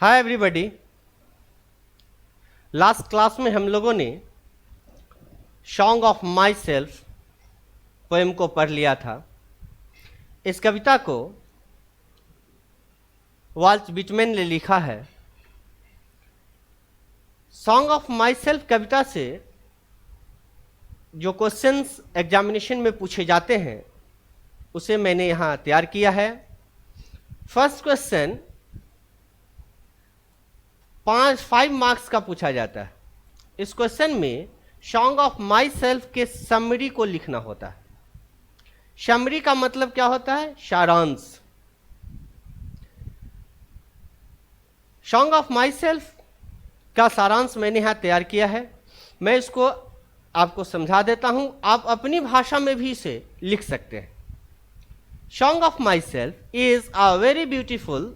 Hi everybody. Last class में हम लोगों ने song of my self poem को पढ़ लिया था। इस कविता को वाल्ट विटमैन ने लिखा है। सॉन्ग ऑफ माई सेल्फ कविता से जो क्वेश्चंस एग्जामिनेशन में पूछे जाते हैं उसे मैंने यहाँ तैयार किया है। फर्स्ट क्वेश्चन 5 मार्क्स का पूछा जाता है। इस क्वेश्चन में सॉन्ग ऑफ माई सेल्फ के समरी को लिखना होता है। समरी का मतलब क्या होता है? सारांश। सॉन्ग ऑफ माई सेल्फ का सारांश मैंने यहाँ तैयार किया है। मैं इसको आपको समझा देता हूँ, आप अपनी भाषा में भी इसे लिख सकते हैं। Song of myself is a very beautiful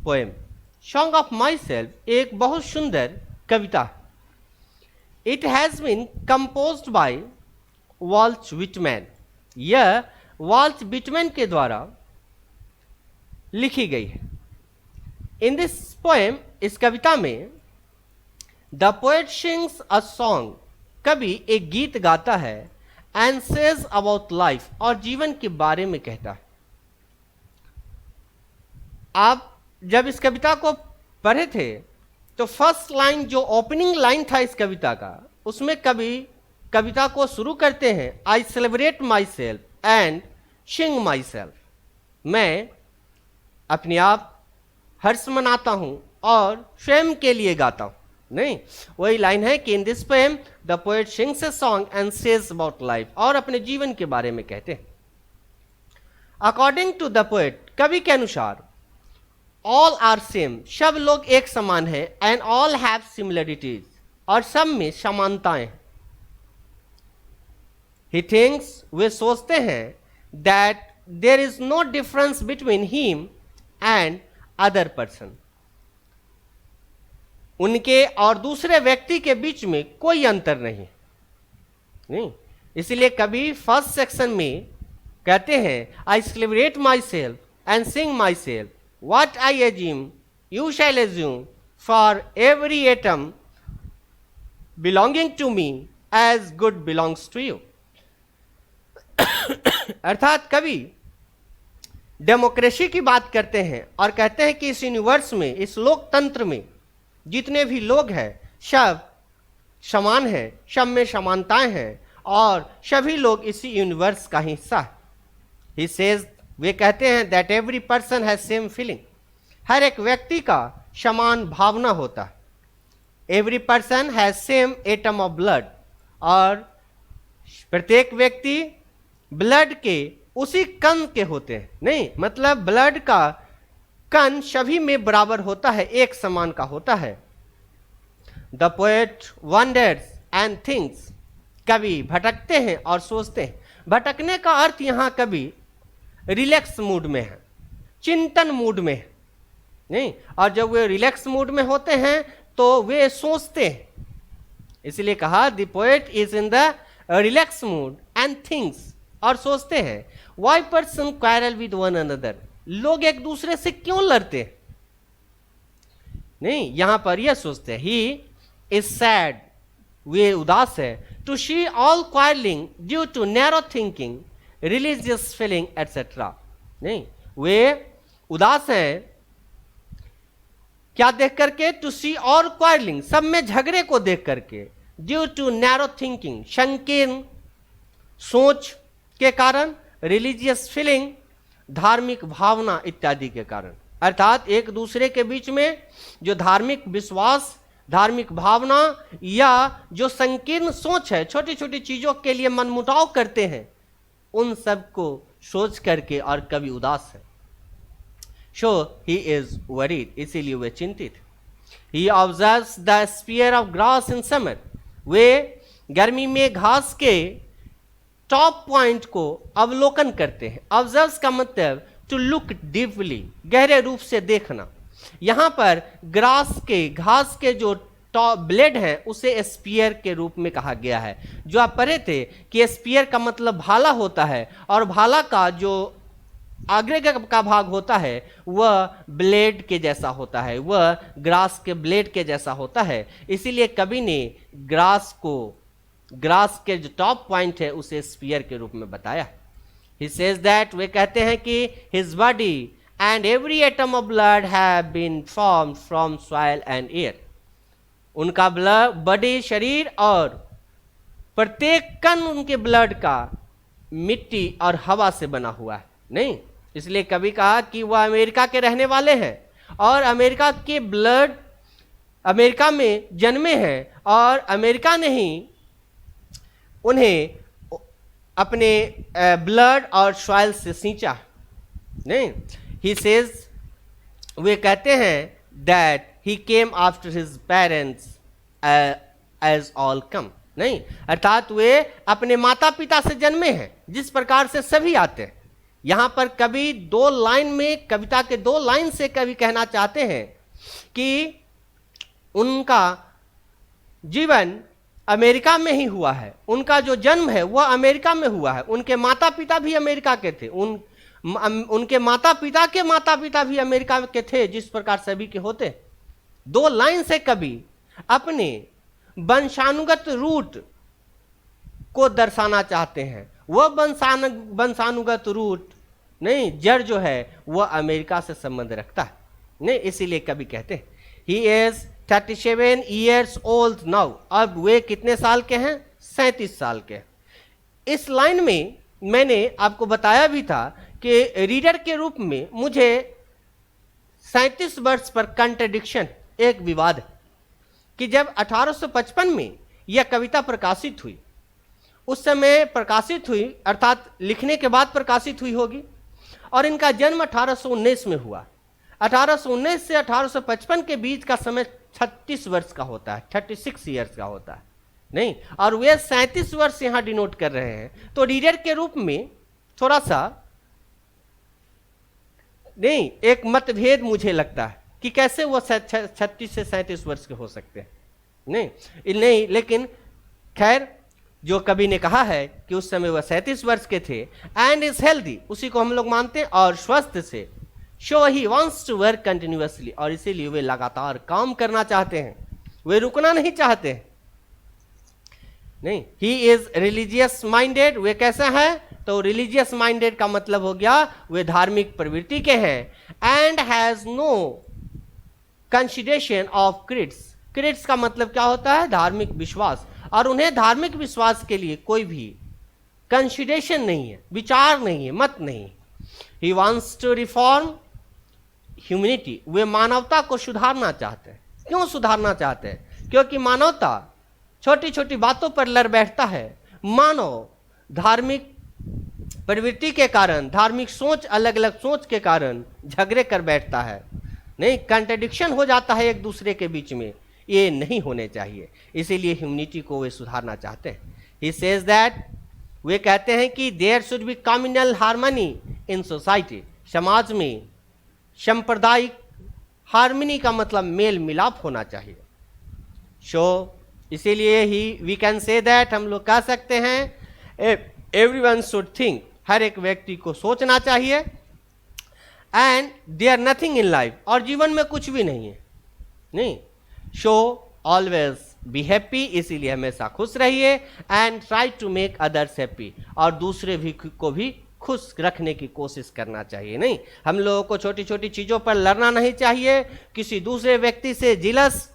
poem. Song of myself एक बहुत सुंदर कविता है। It has been composed by Walt Whitman. यह वाल्ट विटमैन के द्वारा लिखी गई है। इन दिस पोएम, इस कविता में the poet sings a song, कवि एक गीत गाता है, एंड सेज अबाउट लाइफ, और जीवन के बारे में कहता है। आप जब इस कविता को पढ़े थे तो फर्स्ट लाइन, जो ओपनिंग लाइन था इस कविता का, उसमें कवि कविता को शुरू करते हैं, I celebrate my self and Singh my self. मैं अपने आप हर्ष मनाता हूं और स्वयं के लिए गाता हूं। नहीं, वही लाइन है कि in this poem the poet sings a song and says about life, और अपने जीवन के बारे में कहते हैं। अकॉर्डिंग टू द पोएट, कवि के अनुसार, ऑल आर सेम, सब लोग एक समान है, एंड ऑल हैव सिमिलरिटीज, और सब में समानताएं हैं। ही थिंक्स, वे सोचते हैं, that there is no difference between him and other person, उनके और दूसरे व्यक्ति के बीच में कोई अंतर नहीं। इसलिए कवि फर्स्ट सेक्शन में कहते हैं, I celebrate my self and Singh my self, what I assume, you shall assume, for every atom belonging to me as good belongs to you। अर्थात कवि डेमोक्रेसी की बात करते हैं और कहते हैं कि इस यूनिवर्स में, इस लोकतंत्र में जितने भी लोग हैं सब समान हैं, सब में समानताएं हैं, और सभी लोग इसी यूनिवर्स का हिस्सा है। He says, वे कहते हैं, that every person has same feeling, हर एक व्यक्ति का समान भावना होता है। Every person has same atom of blood, और प्रत्येक व्यक्ति ब्लड के उसी कण के होते हैं। नहीं, मतलब ब्लड का कण सभी में बराबर होता है, एक समान का होता है। The poet wonders and thinks, कवि भटकते हैं और सोचते हैं। भटकने का अर्थ यहाँ कवि रिलैक्स मूड में है, चिंतन मूड में है। नहीं, और जब वे रिलैक्स मूड में होते हैं तो वे सोचते हैं। इसलिए कहा, the poet is in the relax mood and things, और सोचते हैं। Why person quarrel with one another, लोग एक दूसरे से क्यों लड़ते हैं? नहीं, यहां पर यह सोचते हैं, ही इज सैड, वे उदास है, to see all quarrelling due to narrow thinking, religious feeling etcetera. नहीं, वे उदास हैं क्या देख करके? टू सी और क्वारलिंग, सब में झगड़े को देख करके, ड्यू टू नैरो थिंकिंग, संकीर्ण सोच के कारण, रिलीजियस फीलिंग, धार्मिक भावना इत्यादि के कारण। अर्थात एक दूसरे के बीच में जो धार्मिक विश्वास, धार्मिक भावना, या जो संकीर्ण सोच है, छोटी छोटी चीजों के लिए मनमुटाव करते हैं, उन सब को सोच करके और कवि उदास है। सो ही इज वरीड, इसीलिए वे चिंतित। He observes the spear of grass in summer, वे गर्मी में घास के टॉप पॉइंट को अवलोकन करते हैं। ऑब्जर्व्स का मतलब टू लुक डीपली, गहरे रूप से देखना। यहां पर ग्रास के, घास के जो टॉप ब्लेड है उसे स्पीयर के रूप में कहा गया है। जो आप पढ़े थे कि स्पीयर का मतलब भाला होता है, और भाला का जो आगे का भाग होता है वह ब्लेड के जैसा होता है, वह ग्रास के ब्लेड के जैसा होता है। इसीलिए कवि ने ग्रास के जो टॉप पॉइंट है उसे स्पीयर के रूप में बताया। He says that, वे कहते हैं कि his body and every atom of blood have been formed from soil and air. उनका बॉडी, शरीर और प्रत्येक कण उनके ब्लड का मिट्टी और हवा से बना हुआ है। नहीं, इसलिए कभी कहा कि वह अमेरिका के रहने वाले हैं और अमेरिका के ब्लड अमेरिका में जन्मे हैं और अमेरिका ने ही उन्हें अपने ब्लड और सॉइल से सींचा। नहीं, ही सेज, वे कहते हैं that he came after his parents as all come. नहीं, अर्थात वे अपने माता पिता से जन्मे हैं जिस प्रकार से सभी आते हैं। यहां पर कवि दो लाइन में, कविता के दो लाइन से कवि कहना चाहते हैं कि उनका जीवन अमेरिका में ही हुआ है, उनका जो जन्म है वह अमेरिका में हुआ है, उनके माता पिता भी अमेरिका के थे, उनके माता पिता भी अमेरिका के थे जिस प्रकार सभी के होते। दो लाइन से कवि अपने वंशानुगत रूट को दर्शाना चाहते हैं। वह वंशानुगत रूट नहीं, जड़ जो है वह अमेरिका से संबंध रखता है। नहीं, इसीलिए कवि कहते हैं he is 37 years old now। अब वे कितने साल के हैं? 37 साल के। इस लाइन में मैंने आपको बताया भी था कि रीडर के रूप में मुझे 37 वर्ष पर कंट्रडिक्शन, एक विवाद है कि जब 1855 में यह कविता प्रकाशित हुई, उस समय प्रकाशित हुई अर्थात लिखने के बाद प्रकाशित हुई होगी, और इनका जन्म 1819 में हुआ। 1819 से 1855 के बीच का समय 36 वर्ष का होता है, 36 ईयर्स का होता है। नहीं, और वे 37 वर्ष यहां डिनोट कर रहे हैं। तो रीडर के रूप में थोड़ा सा नहीं, एक मतभेद मुझे लगता है कि कैसे वो 36 से 37 वर्ष के हो सकते हैं। नहीं, लेकिन खैर जो कवि ने कहा है कि उस समय वह 37 वर्ष के थे एंड इज हेल्दी, उसी को हम लोग मानते हैं, और स्वस्थ से। So he wants to work continuously, और इसीलिए वे लगातार काम करना चाहते हैं, वे रुकना नहीं चाहते हैं। नहीं, ही इज रिलीजियस माइंडेड, वे कैसा है? तो रिलीजियस माइंडेड का मतलब हो गया वे धार्मिक प्रवृत्ति के हैं। And has no consideration of creeds, creeds का मतलब क्या होता है? धार्मिक विश्वास, और उन्हें धार्मिक विश्वास के लिए कोई भी कंसिडरेशन नहीं है, विचार नहीं है, मत नहीं। He wants to reform humanity, वे मानवता को सुधारना चाहते हैं। क्यों सुधारना चाहते हैं? क्योंकि मानवता छोटी छोटी बातों पर लड़ बैठता है। मानव धार्मिक प्रवृत्ति के कारण, धार्मिक सोच, अलग अलग सोच के कारण झगड़े कर बैठता है। नहीं, कंट्रडिक्शन हो जाता है एक दूसरे के बीच में, ये नहीं होने चाहिए। इसीलिए ह्यूमैनिटी को वे सुधारना चाहते हैं। ही सेज दैट, वे कहते हैं कि there should be communal harmony in society, समाज में सांप्रदायिक हार्मनी का मतलब मेल मिलाप होना चाहिए। इसीलिए ही वी कैन से दैट, हम लोग कह सकते हैं एवरीवन शुड थिंक, हर एक व्यक्ति को सोचना चाहिए। And there nothing in life, और जीवन में कुछ भी नहीं है। नहीं, ऑलवेज बी हैप्पी, इसीलिए हमेशा खुश रहिए। And try to make others happy, और दूसरे भी को भी खुश रखने की कोशिश करना चाहिए। नहीं, हम लोगों को छोटी छोटी चीज़ों पर लड़ना नहीं चाहिए, किसी दूसरे व्यक्ति से जिलस,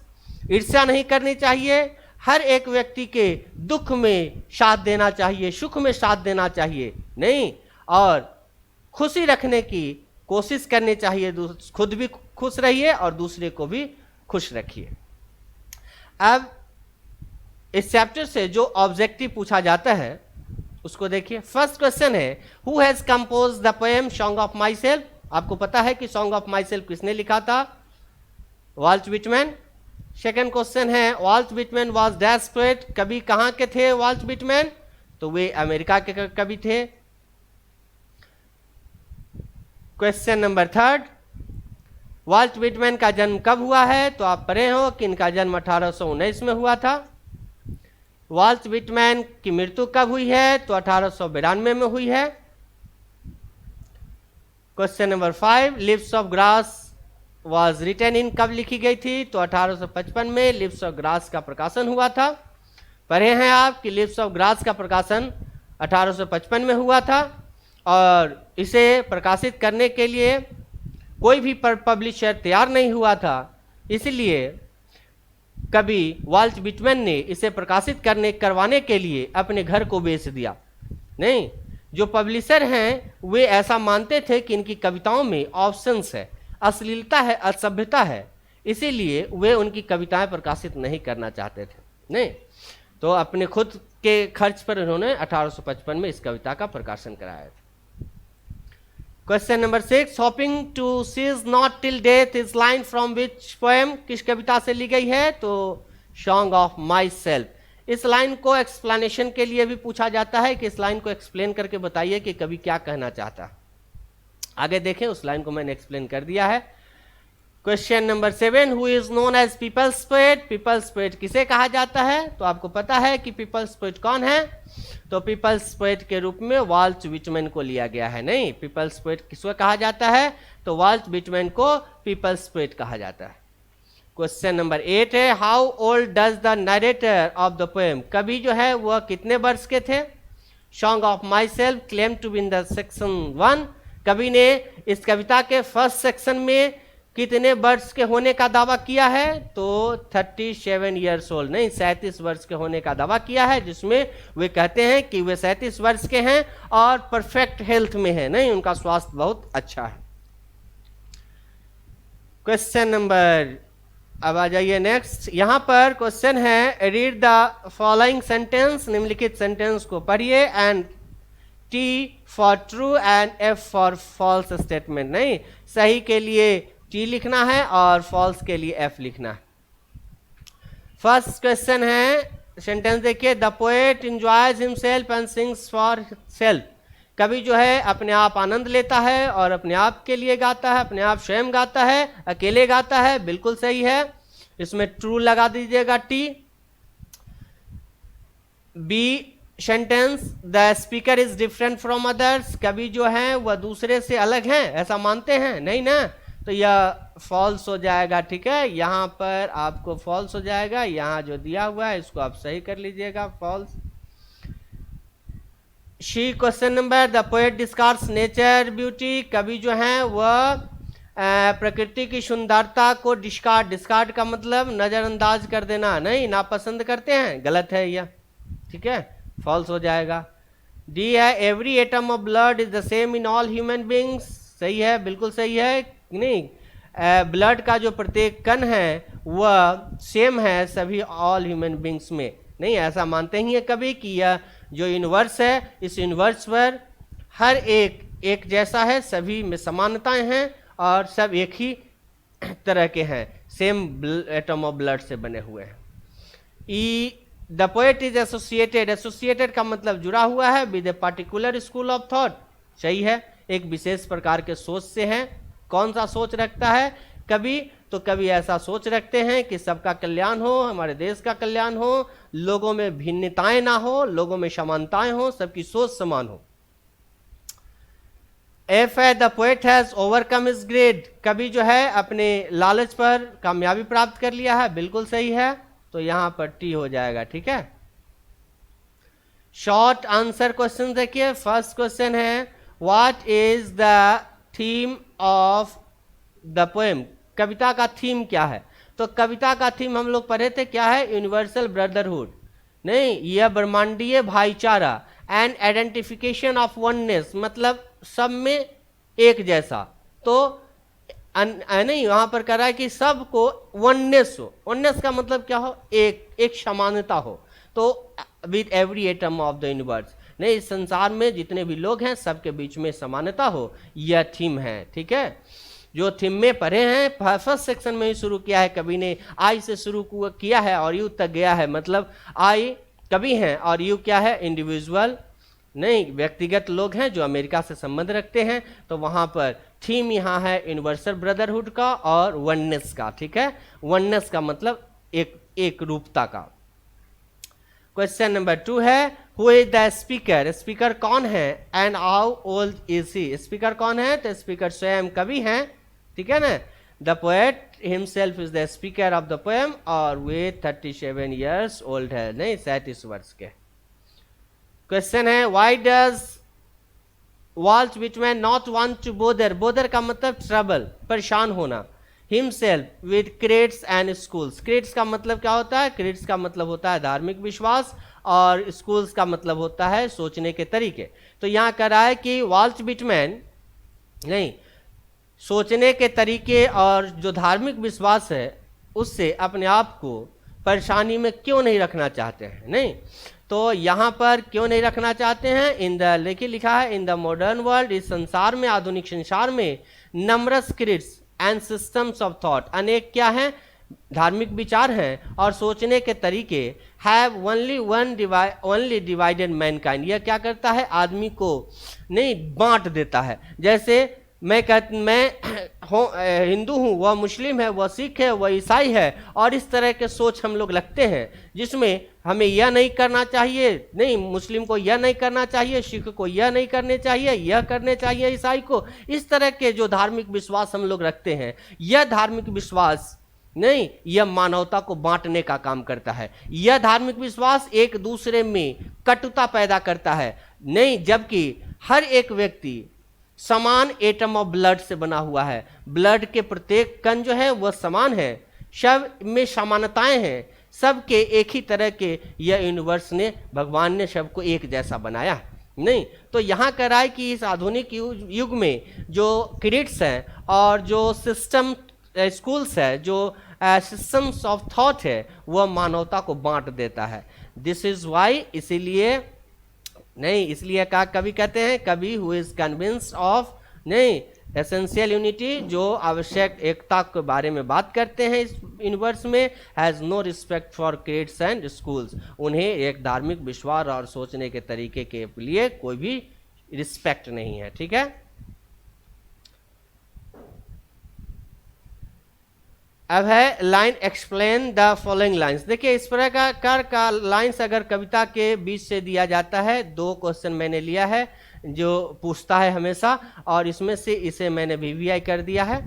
ईर्ष्या नहीं करनी चाहिए। हर एक व्यक्ति के दुख में साथ देना चाहिए, सुख में साथ देना चाहिए। नहीं, और खुशी रखने की कोशिश करनी चाहिए। खुद भी खुश रहिए और दूसरे को भी खुश रखिए। अब इस चैप्टर से जो ऑब्जेक्टिव पूछा जाता है उसको देखिए। फर्स्ट क्वेश्चन है, who has compose the poem song of my self. आपको पता है कि सॉन्ग ऑफ माई सेल्फ किसने लिखा था? Walt Whitman. सेकेंड क्वेश्चन है, Walt Whitman was dash poet, कवि कहाँ के थे वाल्ट विटमैन? तो वे अमेरिका के कवि थे। Question number third, Walt Whitman का जन्म कब हुआ है? तो आप पढ़े हो कि इनका जन्म 1819 में हुआ था। वाल्ट विटमैन की मृत्यु कब हुई है? तो 1892 में हुई है। Question number 5, leaves of grass was written in, कब लिखी गई थी? तो 1855 में लिव्स ऑफ ग्रास का प्रकाशन हुआ था। पढ़े हैं आप कि लिव्स ऑफ ग्रास का प्रकाशन 1855 में हुआ था, और इसे प्रकाशित करने के लिए कोई भी पब्लिशर तैयार नहीं हुआ था, इसलिए कवि वाल्ट विटमैन ने इसे प्रकाशित करवाने के लिए अपने घर को बेच दिया। नहीं, जो पब्लिशर हैं वे ऐसा मानते थे कि इनकी कविताओं में ऑप्शंस है, अश्लीलता है, असभ्यता है, इसीलिए वे उनकी कविताएं प्रकाशित नहीं करना चाहते थे। नहीं, तो अपने खुद के खर्च पर उन्होंने 1855 में इस कविता का प्रकाशन कराया था। Question number 6, hoping to cease not till death is line from which poem, किस कविता से ली गई है? तो सॉन्ग ऑफ माई सेल्फ। इस लाइन को एक्सप्लेनेशन के लिए भी पूछा जाता है कि इस लाइन को एक्सप्लेन करके बताइए कि कवि क्या कहना चाहता है। आगे देखें, उस लाइन को मैंने एक्सप्लेन कर दिया है। Question number 7, who is known as people's poet, people's poet किसे कहा जाता है? तो आपको पता है कि पीपल्स पोएट कौन है? तो पीपल्स पोएट के रूप में वाल्ट विटमैन को लिया गया है। नहीं, पीपल्स पोएट किसको कहा जाता है? तो वाल्ट विटमैन को पीपल्स पोएट कहा जाता है। क्वेश्चन नंबर 8 है, how old does the narrator of the poem, कवि जो है वह कितने वर्ष के थे? Song of myself claim to be in the section 1, कवि ने इस कविता के फर्स्ट सेक्शन में कितने वर्ष के होने का दावा किया है? तो 37 ईयर्स ओल्ड, नहीं 37 वर्ष के होने का दावा किया है, जिसमें वे कहते हैं कि वे 37 वर्ष के हैं और परफेक्ट हेल्थ में हैं। नहीं, उनका स्वास्थ्य बहुत अच्छा है। क्वेश्चन नंबर, अब आ जाइए नेक्स्ट, यहां पर क्वेश्चन है, रीड द फॉलोइंग सेंटेंस, निम्नलिखित सेंटेंस को पढ़िए, and T for true and F for false statement. नहीं, सही के लिए टी लिखना है और फॉल्स के लिए एफ लिखना है। फर्स्ट क्वेश्चन है, सेंटेंस देखिए, the poet enjoys himself and sings for self, कवि जो है अपने आप आनंद लेता है और अपने आप के लिए गाता है, अपने आप स्वयं गाता है, अकेले गाता है, बिल्कुल सही है, इसमें ट्रू लगा दीजिएगा T. B sentence, the speaker is different from others, कवि जो है वह दूसरे से अलग हैं, ऐसा मानते हैं? नहीं ना, तो यह फॉल्स हो जाएगा। ठीक है, यहाँ पर आपको फॉल्स हो जाएगा, यहाँ जो दिया हुआ है इसको आप सही कर लीजिएगा, फॉल्स। शी question number, the poet discards nature beauty, कवि जो है वह प्रकृति की सुंदरता को डिस्कार्ड का मतलब नजरअंदाज कर देना, नहीं नापसंद करते हैं, गलत है यह। ठीक है, फॉल्स हो जाएगा। डी है, every atom of blood is the same in all human beings, सही है, बिल्कुल सही है। नहीं, ब्लड का जो प्रत्येक कण है वह सेम है सभी ऑल ह्यूमन बींग्स में। नहीं, ऐसा मानते ही है कभी कि यह जो यूनिवर्स है, इस यूनिवर्स पर हर एक जैसा है, सभी में समानताएं हैं और सब एक ही तरह के हैं, सेम एटम ऑफ ब्लड से बने हुए हैं। ई the poet is associated, associated का मतलब जुड़ा हुआ है, with a particular school of thought, सही है, एक विशेष प्रकार के सोच से है। कौन सा सोच रखता है कवि? तो कवि ऐसा सोच रखते हैं कि सबका कल्याण हो, हमारे देश का कल्याण हो, लोगों में भिन्नताएं ना हो, लोगों में समानताएं हो, सबकी सोच समान हो। एफ है, the poet has overcome his grade, कवि जो है अपने लालच पर कामयाबी प्राप्त कर लिया है, बिल्कुल सही है, तो यहां पर टी हो जाएगा। ठीक है, शॉर्ट आंसर क्वेश्चन देखिए। फर्स्ट क्वेश्चन है, what is the theme of the poem, कविता का थीम क्या है? तो कविता का थीम हम लोग पढ़े थे, क्या है? यूनिवर्सल ब्रदरहुड, नहीं यह ब्रह्मांडीय भाईचारा, एंड आइडेंटिफिकेशन ऑफ वननेस, मतलब सब में एक जैसा। तो नहीं, वहां पर कह रहा है कि सबको वननेस हो, वननेस का मतलब क्या हो? एक समानता हो, तो with every atom of the universe, नहीं इस संसार में जितने भी लोग हैं सबके बीच में समानता हो, यह थीम है। ठीक है, जो थीम में पढ़े हैं, फर्स्ट सेक्शन में ही शुरू किया है कवि ने, आई से शुरू किया है और यू तक गया है, मतलब आई कवि हैं और यू क्या है? इंडिविजुअल, नहीं व्यक्तिगत लोग हैं जो अमेरिका से संबंध रखते हैं, तो वहां पर थीम यहाँ है यूनिवर्सल ब्रदरहुड का और वननेस का। ठीक है, वननेस का मतलब एक रूपता का। क्वेश्चन नंबर 2 है, who is the speaker, speaker कौन है, and how old is he, speaker कौन है, तो स्पीकर स्वयं कवि हैं, ठीक है ना। The poet himself is the speaker of the poem, और वे 37 ईयर्स ओल्ड है, नहीं 37 वर्ष के। क्वेश्चन है, why does Walt Whitman not want to bother, bother का मतलब ट्रबल, परेशान होना, himself with creeds and schools, creeds का मतलब क्या होता है, क्रेड्स का मतलब होता है धार्मिक विश्वास, और स्कूल्स का मतलब होता है सोचने के तरीके। तो यहां कह रहा है कि वाल्ट विटमैन नहीं, सोचने के तरीके और जो धार्मिक विश्वास है उससे अपने आप को परेशानी में क्यों नहीं रखना चाहते हैं, नहीं। तो यहाँ पर क्यों नहीं रखना चाहते हैं, इन द लेके लिखा है, इन द मॉडर्न वर्ल्ड, इस संसार में, आधुनिक संसार में, numbers creeds and systems of thought, अनेक क्या हैं, धार्मिक विचार हैं और सोचने के तरीके, हैव ओनली डिवाइडेड मैनकाइंड, यह क्या करता है, आदमी को नहीं बांट देता है। जैसे मैं हिंदू हूँ, वह मुस्लिम है, वह सिख है, वह ईसाई है, और इस तरह के सोच हम लोग रखते हैं, जिसमें हमें यह नहीं करना चाहिए, नहीं मुस्लिम को यह नहीं करना चाहिए, सिख को यह नहीं करने चाहिए, यह करने चाहिए ईसाई को। इस तरह के जो धार्मिक विश्वास हम लोग रखते हैं, यह धार्मिक विश्वास नहीं, यह मानवता को बांटने का काम करता है। यह धार्मिक विश्वास एक दूसरे में कटुता पैदा करता है, नहीं, जबकि हर एक व्यक्ति समान एटम ऑफ ब्लड से बना हुआ है, ब्लड के प्रत्येक कण जो है वह समान है, सब में समानताएं हैं, सबके एक ही तरह के, यह यूनिवर्स ने, भगवान ने सबको एक जैसा बनाया, नहीं। तो यहाँ कह रहा है कि इस आधुनिक युग में जो क्रेडिट्स हैं और जो सिस्टम स्कूल्स है, जो सिस्टम्स ऑफ थॉट है, वह मानवता को बांट देता है। दिस इज वाई, इसीलिए नहीं, इसलिए का कवि कहते हैं, कवि हु इज कन्विंस्ड ऑफ नहीं एसेंशियल यूनिटी, जो आवश्यक एकता के बारे में बात करते हैं इस यूनिवर्स में, has no respect for creeds and schools, उन्हें एक धार्मिक विश्वास और सोचने के तरीके के लिए कोई भी रिस्पेक्ट नहीं है, ठीक है। अब है line explain the following lines. देखिए इस प्रकार का लाइंस अगर कविता के बीच से दिया जाता है, 2 क्वेश्चन मैंने लिया है जो पूछता है हमेशा, और इसमें से इसे मैंने वीवीआई कर दिया है,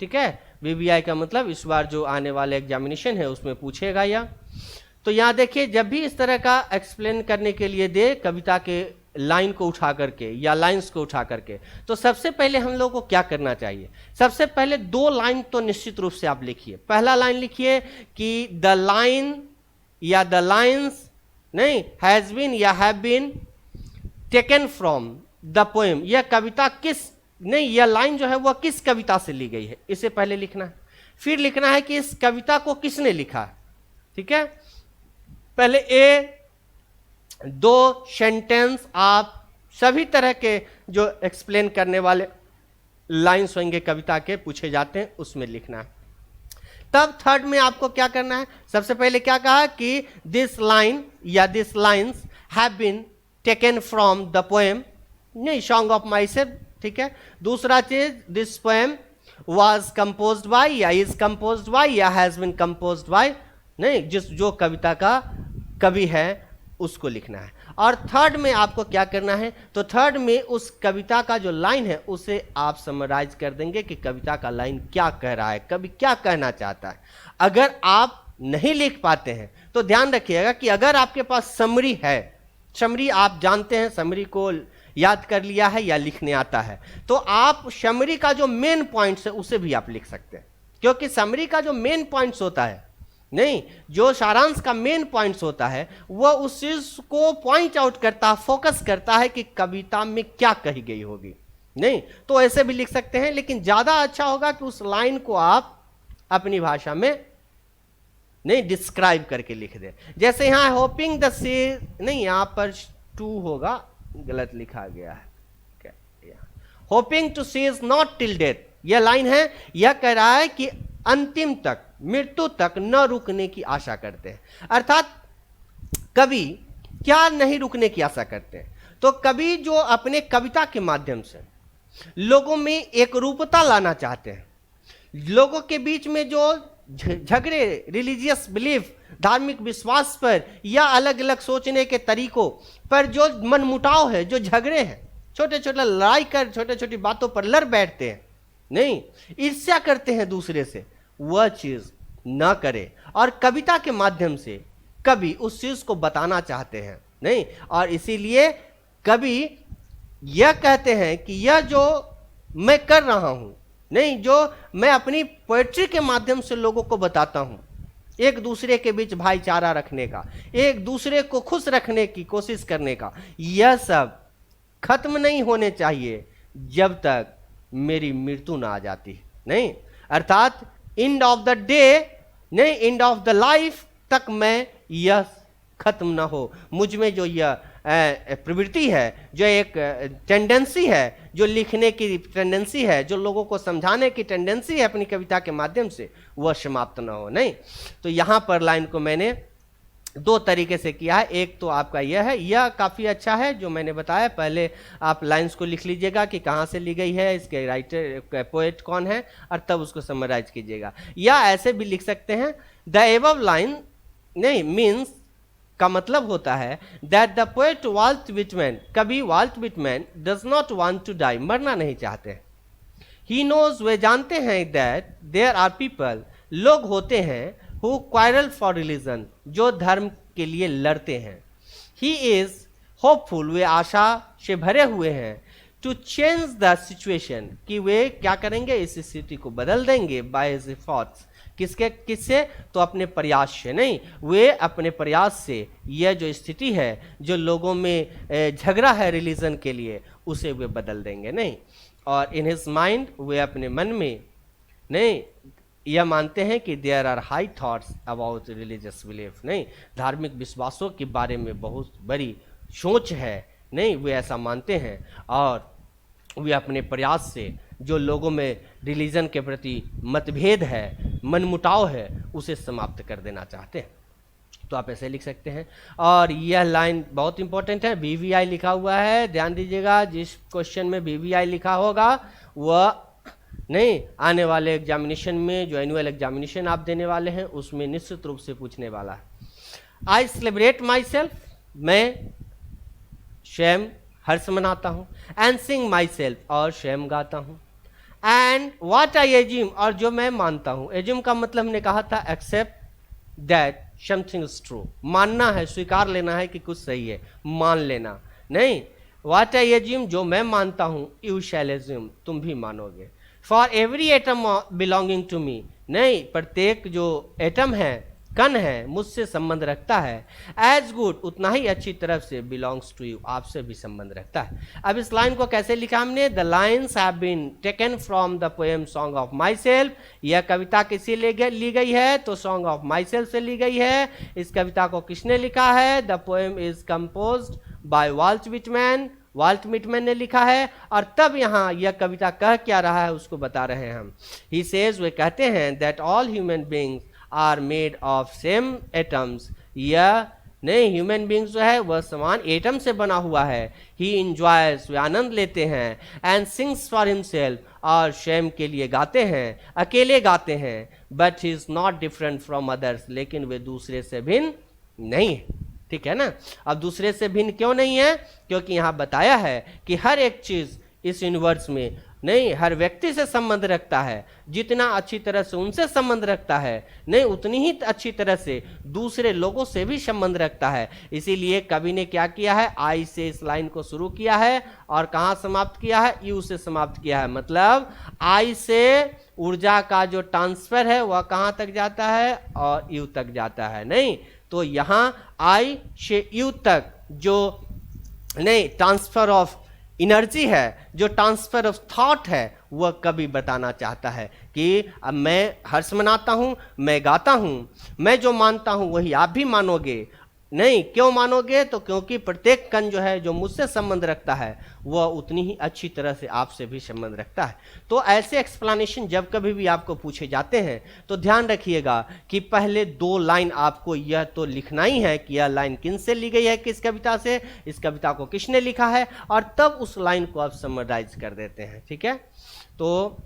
ठीक है। वीवीआई का मतलब इस बार जो आने वाले एग्जामिनेशन है उसमें पूछेगा यह। तो यहाँ देखिए, जब भी इस तरह का एक्सप्लेन करने के लिए दे कविता के लाइन को उठा करके या लाइंस को उठा करके, तो सबसे पहले हम लोग को क्या करना चाहिए, सबसे पहले 2 लाइन तो निश्चित रूप से आप लिखिए। पहला लाइन लिखिए कि द लाइन या द लाइंस नहीं हैज बीन या have been taken from the poem, यह कविता किस नहीं, यह लाइन जो है वह किस कविता से ली गई है, इसे पहले लिखना है। फिर लिखना है कि इस कविता को किसने लिखा है, ठीक है। पहले 2 सेंटेंस आप सभी तरह के जो एक्सप्लेन करने वाले लाइन्स होंगे कविता के पूछे जाते हैं उसमें लिखना है। तब थर्ड में आपको क्या करना है, सबसे पहले क्या कहा कि दिस लाइन या this lines have been taken from the poem नहीं सॉन्ग ऑफ माई सेल्फ, ठीक है। दूसरा चीज, this poem was composed by या इज कंपोज्ड बाय या हैज बीन कंपोज्ड बाय नहीं, जो कविता का कवि है उसको लिखना है। और थर्ड में आपको क्या करना है, तो थर्ड में उस कविता का जो लाइन है उसे आप समराइज कर देंगे कि कविता का लाइन क्या कह रहा है, कवि क्या कहना चाहता है। अगर आप नहीं लिख पाते हैं तो ध्यान रखिएगा कि अगर आपके पास समरी है, समरी आप जानते हैं, समरी को याद कर लिया है या लिखने आता है, तो आप समरी का जो मेन पॉइंट्स है उसे भी आप लिख सकते हैं, क्योंकि समरी का जो मेन पॉइंट्स होता है नहीं, जो सारांश का मेन पॉइंट्स होता है वह उस चीज को पॉइंट आउट करता है, फोकस करता है कि कविता में क्या कही गई होगी नहीं। तो ऐसे भी लिख सकते हैं, लेकिन ज्यादा अच्छा होगा कि उस लाइन को आप अपनी भाषा में नहीं डिस्क्राइब करके लिख दे। जैसे यहां होपिंग द सी नहीं, यहां पर 2 होगा, गलत लिखा गया है, hoping to see is not till death, यह लाइन है, यह कह रहा है कि अंतिम तक, मृत्यु तक न रुकने की आशा करते हैं। अर्थात कवि क्या नहीं रुकने की आशा करते हैं, तो कवि जो अपने कविता के माध्यम से लोगों में एक रूपता लाना चाहते हैं, लोगों के बीच में जो झगड़े, रिलीजियस बिलीफ धार्मिक विश्वास पर या अलग अलग सोचने के तरीकों पर जो मनमुटाव है, जो झगड़े हैं, छोटे छोटे लड़ाई कर छोटे छोटी बातों पर लड़ बैठते हैं, नहीं, ईर्ष्या करते हैं दूसरे से, वह चीज ना करें। और कविता के माध्यम से कवि उस चीज को बताना चाहते हैं, नहीं, और इसीलिए कवि यह कहते हैं कि यह जो मैं कर रहा हूं, नहीं, जो मैं अपनी पोएट्री के माध्यम से लोगों को बताता हूं, एक दूसरे के बीच भाईचारा रखने का, एक दूसरे को खुश रखने की कोशिश करने का, यह सब खत्म नहीं होने चाहिए जब तक मेरी मृत्यु ना आ जाती, नहीं, अर्थात एंड ऑफ द डे, नहीं, एंड ऑफ द लाइफ तक मैं यह खत्म ना हो, मुझ में जो यह प्रवृत्ति है, जो एक टेंडेंसी है, जो लिखने की टेंडेंसी है, जो लोगों को समझाने की टेंडेंसी है अपनी कविता के माध्यम से, वह समाप्त ना हो, नहीं। तो यहाँ पर लाइन को मैंने दो तरीके से किया है। एक तो आपका यह है, यह काफ़ी अच्छा है जो मैंने बताया, पहले आप लाइंस को लिख लीजिएगा कि कहाँ से ली गई है, इसके राइटर पोएट कौन है, और तब उसको समराइज कीजिएगा। या ऐसे भी लिख सकते हैं, द एबव लाइन, नहीं, मीन्स का मतलब होता है that the poet Walt Whitman, कवि Walt Whitman does not want to die, मरना नहीं चाहते। ही नोज, वे जानते हैं, दैट देयर आर पीपल, लोग होते हैं, हु क्वारल फॉर रिलीजन, जो धर्म के लिए लड़ते हैं। ही इज होपफुल, वे आशा से भरे हुए हैं, टू चेंज द सिचुएशन, कि वे क्या करेंगे, इस स्थिति को बदल देंगे, बाय हिज एफर्ट्स, किससे, तो अपने प्रयास से, नहीं, वे अपने प्रयास से यह जो स्थिति है, जो लोगों में झगड़ा है रिलीजन के लिए, उसे वे बदल देंगे, नहीं। और इन हिज माइंड, वे अपने मन में, नहीं, यह मानते हैं कि there are high thoughts about religious belief, नहीं, धार्मिक विश्वासों के बारे में बहुत बड़ी सोच है, नहीं, वे ऐसा मानते हैं, और वे अपने प्रयास से जो लोगों में रिलीजन के प्रति मतभेद है, मनमुटाव है, उसे समाप्त कर देना चाहते हैं। तो आप ऐसे लिख सकते हैं। और यह लाइन बहुत इंपॉर्टेंट है, BVI लिखा हुआ है, ध्यान दीजिएगा, जिस क्वेश्चन में BVI लिखा होगा वह, नहीं, आने वाले एग्जामिनेशन में, जो एनुअल एग्जामिनेशन आप देने वाले हैं, उसमें निश्चित रूप से पूछने वाला है। आई सेलिब्रेट माई सेल्फ, मैं स्वयं हर्ष मनाता हूँ, एंड सिंग माई सेल्फ, और स्वयं गाता हूँ, एंड वाट आई एज्यूम, और जो मैं मानता हूँ, एज्यूम का मतलब हमने कहा था accept that something is true, मानना है, स्वीकार लेना है कि कुछ सही है, मान लेना, नहीं, वाट आई एज्यूम, जो मैं मानता हूँ, यू शैल एज्यूम, तुम भी मानोगे, for every atom belonging to me, नहीं, प्रत्येक जो एटम है, कण है, मुझसे संबंध रखता है, एज गुड, उतना ही अच्छी तरफ से, बिलोंग्स टू यू, आपसे भी संबंध रखता है। अब इस लाइन को कैसे लिखा हमने, the lines have been taken from the poem song of myself, यह कविता किसी ली गई है, तो सॉन्ग ऑफ माई सेल्फ से ली गई है। इस कविता को किसने लिखा है, the poem is composed by Walt Whitman, Walt Whitman ने लिखा है। और तब यहाँ यह कविता कह क्या रहा है उसको बता रहे हैं हम। ही सेज, वे कहते हैं, that all human beings are made of same atoms, यह, नहीं, ह्यूमन बींग्स जो है वह समान एटम से बना हुआ है। ही इंजॉयज, वे आनंद लेते हैं, एंड सिंग्स फॉर हिमसेल्फ, और स्वयं के लिए गाते हैं, अकेले गाते हैं, but he is not different from others, लेकिन वे दूसरे से भिन्न नहीं है, ठीक है ना। अब दूसरे से भिन्न क्यों नहीं है, क्योंकि यहाँ बताया है कि हर एक चीज इस यूनिवर्स में, नहीं, हर व्यक्ति से संबंध रखता है, जितना अच्छी तरह से उनसे संबंध रखता है, नहीं, उतनी ही अच्छी तरह से दूसरे लोगों से भी संबंध रखता है। इसीलिए कवि ने क्या किया है, आई से इस लाइन को शुरू किया है, और कहाँ समाप्त किया है, यू से समाप्त किया है। मतलब आई से ऊर्जा का जो ट्रांसफर है वह कहाँ तक जाता है, और यू तक जाता है, नहीं। तो यहाँ आई से यू तक जो, नहीं, ट्रांसफर ऑफ एनर्जी है, जो ट्रांसफर ऑफ थॉट है, वह कभी बताना चाहता है कि अब मैं हर्ष मनाता हूँ, मैं गाता हूँ, मैं जो मानता हूँ वही आप भी मानोगे, नहीं, क्यों मानोगे, तो क्योंकि प्रत्येक कण जो है, जो मुझसे संबंध रखता है, वह उतनी ही अच्छी तरह से आपसे भी संबंध रखता है। तो ऐसे एक्सप्लेनेशन जब कभी भी आपको पूछे जाते हैं तो ध्यान रखिएगा कि पहले दो लाइन आपको यह तो लिखना ही है कि यह लाइन किन से ली गई है, किस कविता से, इस कविता को किसने लिखा है, और तब उस लाइन को आप समराइज कर देते हैं, ठीक है। तो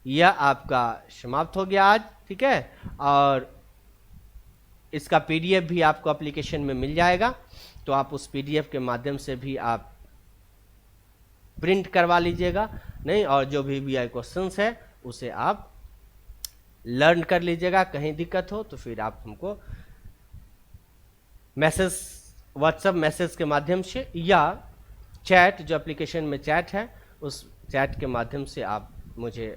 यह आपका समाप्त हो गया आज, ठीक है। और इसका पीडीएफ भी आपको एप्लीकेशन में मिल जाएगा, तो आप उस पीडीएफ के माध्यम से भी आप प्रिंट करवा लीजिएगा, नहीं, और जो भी वीआई क्वेश्चंस है उसे आप लर्न कर लीजिएगा। कहीं दिक्कत हो तो फिर आप हमको मैसेज, व्हाट्सएप मैसेज के माध्यम से या चैट, जो एप्लीकेशन में चैट है उस चैट के माध्यम से आप मुझे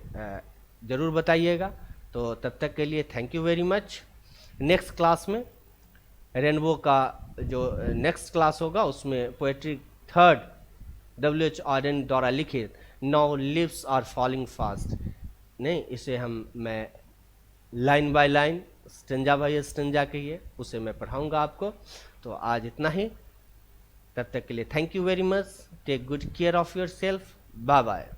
ज़रूर बताइएगा। तो तब तक के लिए thank you very much. Next class में रेनबो का जो नेक्स्ट क्लास होगा उसमें पोएट्री थर्ड W.H. Auden द्वारा लिखित now leaves are falling fast, नहीं, इसे मैं line by line, stanza by stanza कहिए, उसे मैं पढ़ाऊंगा आपको। तो आज इतना ही, तब तक के लिए thank you very much. Take good care of yourself. Bye bye.